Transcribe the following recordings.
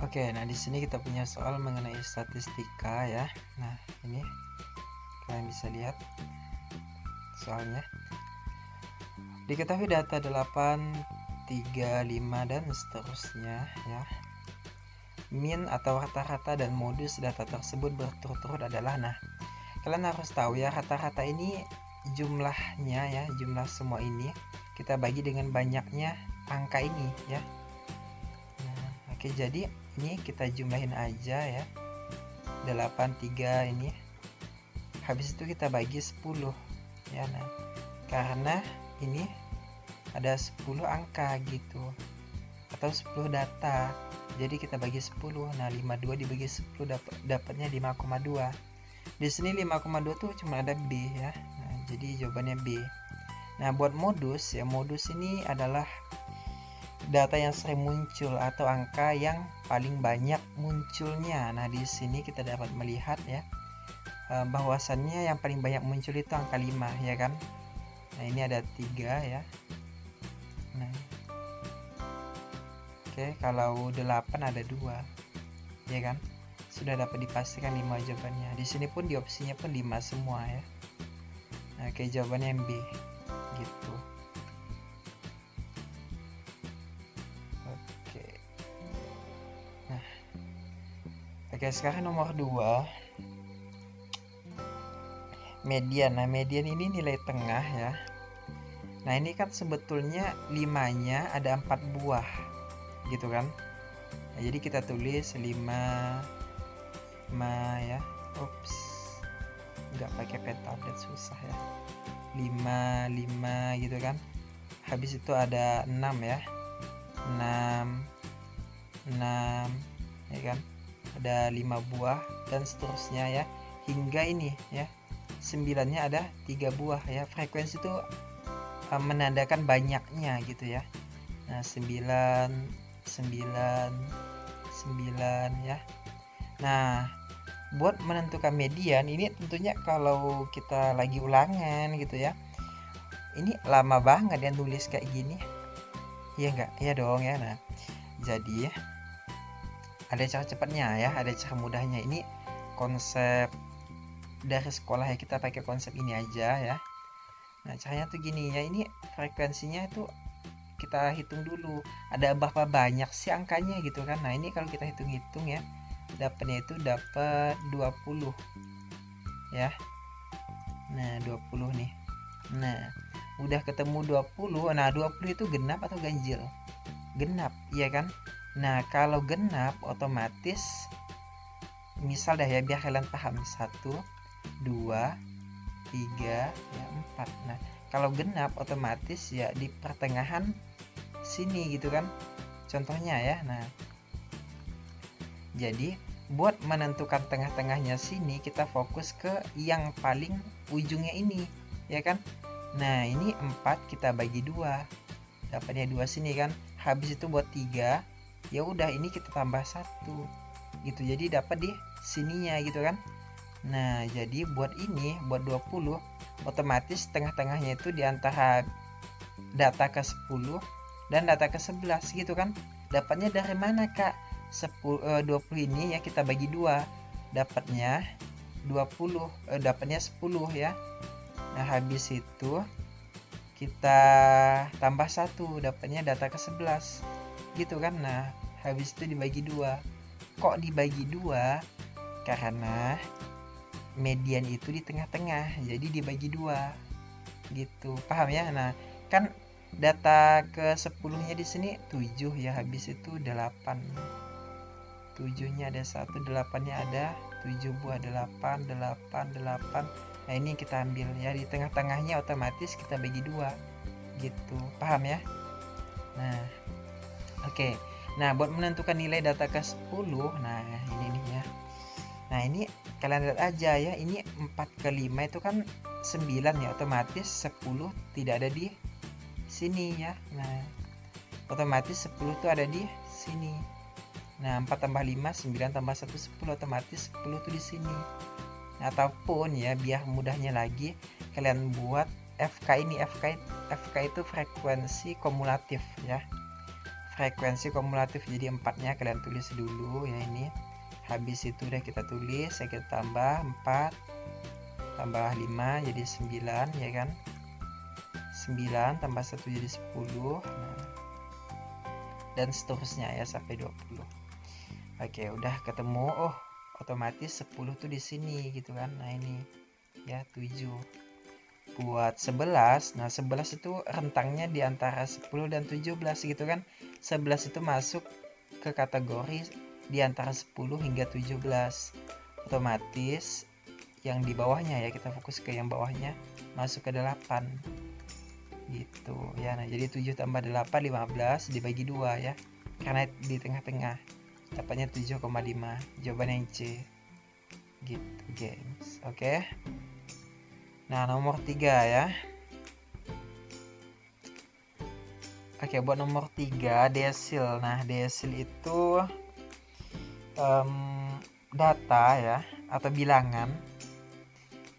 Oke, nah di sini kita punya soal mengenai statistika ya. Nah, ini kalian bisa lihat soalnya. Diketahui data 8, 3, 5 dan seterusnya ya. Min atau rata-rata dan modus data tersebut berturut-turut adalah, nah, kalian harus tahu ya, rata-rata ini jumlahnya ya, jumlah semua ini kita bagi dengan banyaknya angka ini ya. Nah, oke, jadi ini kita jumlahin aja ya. 8, 3 ini. Habis itu kita bagi 10 ya. Nah, karena ini ada 10 angka gitu, atau 10 data, jadi kita bagi 10. Nah, 52 dibagi 10 dapatnya 5,2. Di sini 5,2 tuh cuma ada B ya. Nah, jadi jawabannya B. Nah, buat modus ya, modus ini adalah data yang sering muncul atau angka yang paling banyak munculnya. Nah, di sini kita dapat melihat ya, bahwasannya yang paling banyak muncul itu angka 5 ya kan. Nah, ini ada 3 ya. Nah, oke, kalau 8 ada 2 ya kan. Sudah dapat dipastikan 5 jawabannya. Di sini pun di opsinya pun 5 semua ya. Nah, oke, jawabannya yang B gitu. Oke. Nah, oke, sekarang nomor 2. Median. Nah, median ini nilai tengah ya. Nah, ini kan sebetulnya 5-nya ada 4 buah gitu kan. Nah, jadi kita tulis 5 ya. Ups, nggak pakai pen tablet susah ya. 5 gitu kan. Habis itu ada 6 ya. 6 ya kan. Ada 5 buah dan seterusnya ya, hingga ini ya, 9-nya ada 3 buah ya. Frekuensi itu menandakan banyaknya gitu ya. Nah, 9 ya. Nah, buat menentukan median ini tentunya kalau kita lagi ulangan gitu ya, ini lama banget ya nulis kayak gini. Iya enggak? Iya dong ya. Nah, jadi ada cara cepatnya ya, ada cara mudahnya. Ini konsep dari sekolah ya, kita pakai konsep ini aja ya. Nah, caranya tuh gini ya, ini frekuensinya itu kita hitung dulu, ada berapa banyak sih angkanya gitu kan. Nah, ini kalau kita hitung-hitung ya, dapatnya itu dapat 20 ya. Nah, 20 nih. Nah, udah ketemu 20. Nah, 20 itu genap atau ganjil? Genap, iya kan? Nah, kalau genap otomatis, misal dah ya, biar kalian paham, 1, 2, 3, ya 4. Nah, kalau genap otomatis ya di pertengahan sini gitu kan, contohnya ya. Nah, jadi buat menentukan tengah-tengahnya sini, kita fokus ke yang paling ujungnya ini ya kan. Nah, ini 4 kita bagi 2, dapatnya 2 sini kan. Habis itu buat 3, ya udah ini kita tambah 1 gitu, jadi dapat di sininya gitu kan. Nah, jadi buat ini, buat 20 otomatis tengah-tengahnya itu di antara data ke 10 dan data ke 11 gitu kan. Dapatnya dari mana kak? 20 ini ya kita bagi 2, dapatnya 20, dapatnya 10 ya. Nah, habis itu kita tambah 1, dapatnya data ke 11 gitu kan. Nah, habis itu dibagi 2. Kok dibagi 2? Karena median itu di tengah-tengah, jadi dibagi 2 gitu, paham ya. Nah, kan data ke 10-nya di sini 7 ya, habis itu 8. 7-nya ada 1, 8-nya ada 7 buah, 8. Nah, ini kita ambil ya, di tengah-tengahnya otomatis kita bagi 2 gitu, paham ya. Nah, oke. Nah, buat menentukan nilai data ke 10, nah ini nih ya. Nah, ini kalian lihat aja ya, ini 4 ke 5 itu kan 9 ya, otomatis 10 tidak ada di sini ya. Nah, otomatis 10 itu ada di sini. Nah, 4 tambah 5, 9 tambah 1, 10, otomatis 10 itu di sini. Nah, ataupun ya, biar mudahnya lagi, kalian buat FK ini. FK itu frekuensi kumulatif ya. frekuensi kumulatif, jadi 4-nya kalian tulis dulu ya. Ini habis itu udah kita tulis ya, kita tambah 4 tambah 5 jadi 9 ya kan, 9 tambah 1 jadi 10. Nah, dan seterusnya ya sampai 20. Oke, udah ketemu. Oh, otomatis 10 tuh di sini gitu kan. Nah, ini ya 7. Buat 11, nah 11 itu rentangnya di antara 10 dan 17 gitu kan. 11 itu masuk ke kategori di antara 10 hingga 17. Otomatis yang di bawahnya ya, kita fokus ke yang bawahnya, masuk ke 8 gitu ya. Nah, jadi 7 tambah 8 15 dibagi 2 ya, karena di tengah-tengah dapatnya 7,5. jawaban yang C gitu gengs. Oke. Nah, nomor 3 ya. Oke, buat nomor 3 desil. Nah, desil itu data ya, atau bilangan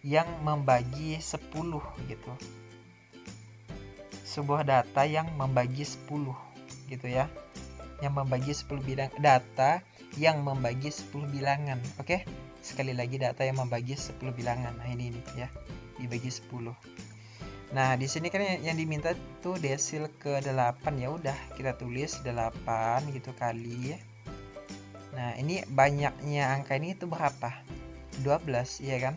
yang membagi 10 gitu. Sebuah data yang membagi 10 gitu ya. Yang membagi 10 bilangan, data yang membagi 10 bilangan. Oke. Sekali lagi, data yang membagi 10 bilangan. Nah, ini ya, dibagi 10. Nah, di sini kan yang diminta tuh desil ke 8. Ya udah, kita tulis 8 gitu kali. Nah, ini banyaknya angka ini itu berapa? 12 ya kan?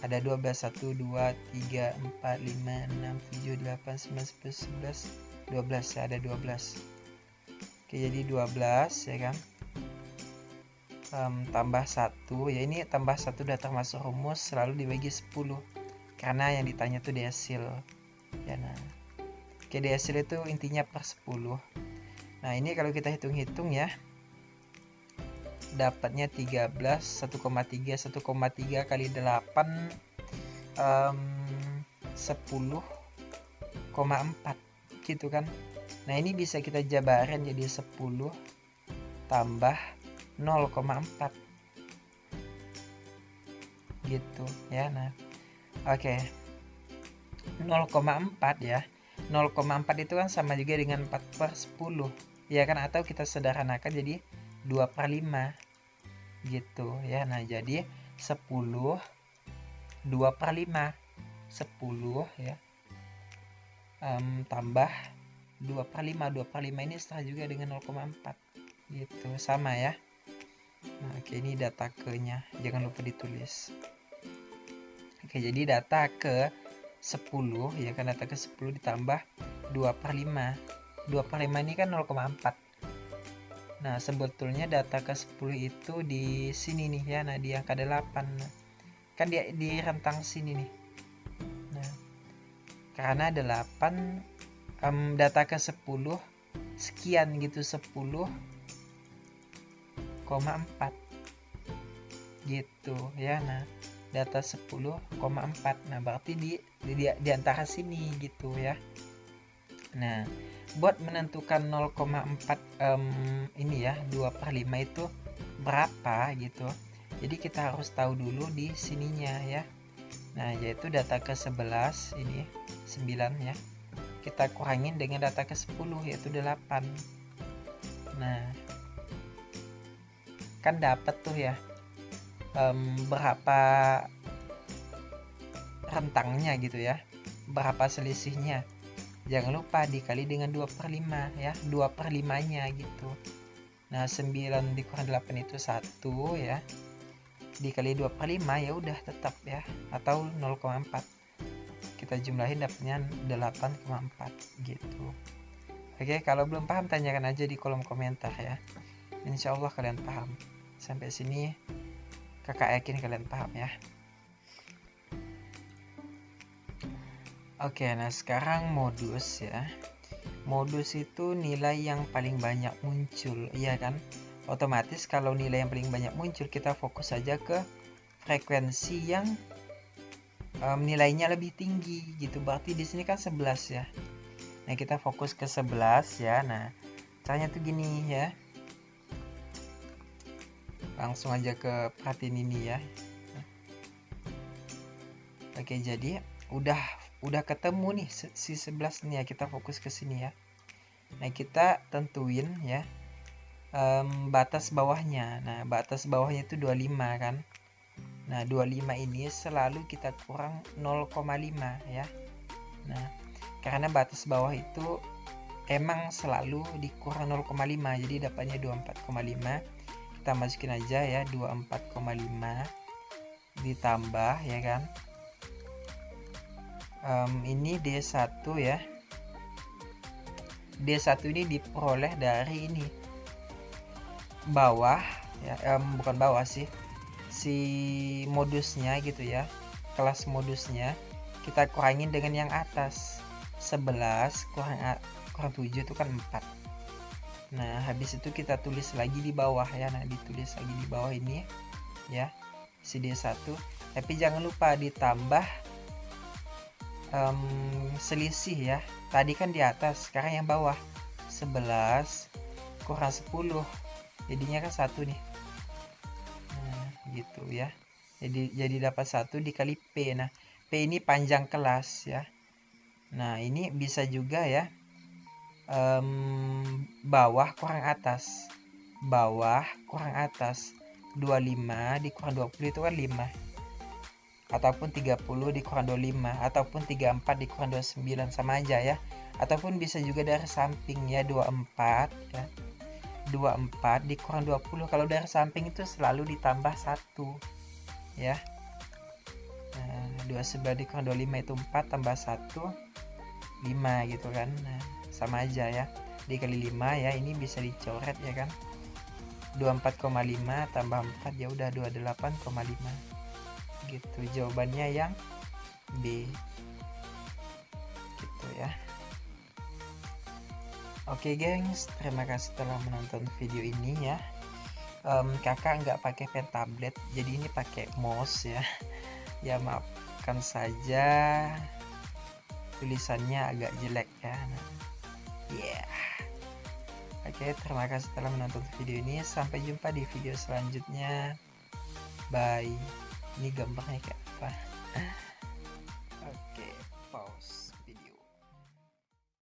Ada 12, 1 2 3 4 5 6 7 8 9 10 11 12 ya, ada 12. Oke, jadi 12 ya kan. Tambah 1 ya, ini tambah 1 udah termasuk rumus selalu dibagi 10 karena yang ditanya tuh desil ya. Nah, oke, desil itu intinya per 10. Nah, ini kalau kita hitung-hitung ya, dapatnya 13, 1,3 kali 8 10,4 gitu kan. Nah, ini bisa kita jabarin jadi 10 tambah 0,4 gitu ya. Nah, oke, 0,4 ya. 0,4 itu kan sama juga dengan 4/10 ya kan, atau kita sederhanakan jadi 2/5 gitu ya. Nah, jadi 10 2/5 10 ya, tambah 2/5. 2/5 ini setara juga dengan 0,4 gitu, sama ya. Nah, oke, ini data ke-nya jangan lupa ditulis. Oke, jadi data ke 10 ya kan, data ke 10 ditambah 2/5. 2/5 ini kan 0,4. Nah, sebetulnya data ke 10 itu di sini nih ya. Nah, di angka 8. Kan dia di rentang sini nih. Nah, karena 8 data ke 10 sekian gitu, 10,4 gitu ya. Nah, data 10,4. Nah, berarti di antara sini gitu ya. Nah, buat menentukan 0,4 ini ya, 2/5 itu berapa gitu. Jadi kita harus tahu dulu di sininya ya. Nah, yaitu data ke 11 ini 9 ya. Kita kurangin dengan data ke 10 yaitu 8. Nah, kan dapat tuh ya berapa rentangnya gitu ya. Berapa selisihnya. Jangan lupa dikali dengan 2/5 ya, 2/5-nya gitu. Nah, 9 dikurang 8 itu 1 ya. Dikali 2/5 ya udah tetap ya, atau 0,4. Kita jumlahin dapatnya 8,4 gitu. Oke, kalau belum paham tanyakan aja di kolom komentar ya. Insya Allah kalian paham. Sampai sini kakak yakin kalian paham ya. Oke, nah sekarang modus ya. Modus itu nilai yang paling banyak muncul, iya kan? Otomatis kalau nilai yang paling banyak muncul, kita fokus saja ke frekuensi yang nilainya lebih tinggi gitu. Berarti di sini kan 11 ya. Nah, kita fokus ke 11 ya. Nah, caranya tuh gini ya. Langsung aja ke perhatiin ini ya. Oke, jadi udah ketemu nih si 11 nih ya, kita fokus ke sini ya. Nah, kita tentuin ya batas bawahnya. Nah, batas bawahnya itu 25 kan. Nah, 25 ini selalu kita kurang 0,5 ya. Nah, karena batas bawah itu emang selalu dikurang 0,5, jadi dapatnya 24,5. Kita masukin aja ya 24,5 ditambah ya kan. Ini D1 ya. D1 ini diperoleh dari ini bawah ya, bukan bawah sih, si modusnya gitu ya, kelas modusnya kita kurangin dengan yang atas. 11 kurang 7 itu kan 4. Nah, habis itu kita tulis lagi di bawah ya. Nah, ditulis lagi di bawah ini ya, si D1. Tapi jangan lupa ditambah selisih ya. Tadi kan di atas, sekarang yang bawah. 11 kurang 10. Jadinya kan 1 nih. Nah, gitu ya. Jadi dapat 1 dikali P. Nah, P ini panjang kelas ya. Nah, ini bisa juga ya. Bawah kurang atas. Bawah kurang atas. 25 dikurang 20 itu kan 5. Ataupun 30 dikurang 25. Ataupun 34 dikurang 29. Sama aja ya. Ataupun bisa juga dari samping ya. 24 ya. 24 dikurang 20. Kalau dari samping itu selalu ditambah 1 ya. Nah, 29 dikurang 25 itu 4 tambah 1 5 gitu kan. Nah, sama aja ya, dikali 5 ya, ini bisa dicoret ya kan. 24,5 tambah 4 ya udah 28,5 gitu. Jawabannya yang B gitu ya. Oke gengs, terima kasih telah menonton video ini ya. Kakak nggak pakai pen tablet, jadi ini pakai mouse ya. Ya maafkan saja tulisannya agak jelek ya. Nah, yeah. Oke, terima kasih telah menonton video ini. Sampai jumpa di video selanjutnya. Bye. Ini gambarnya kayak apa?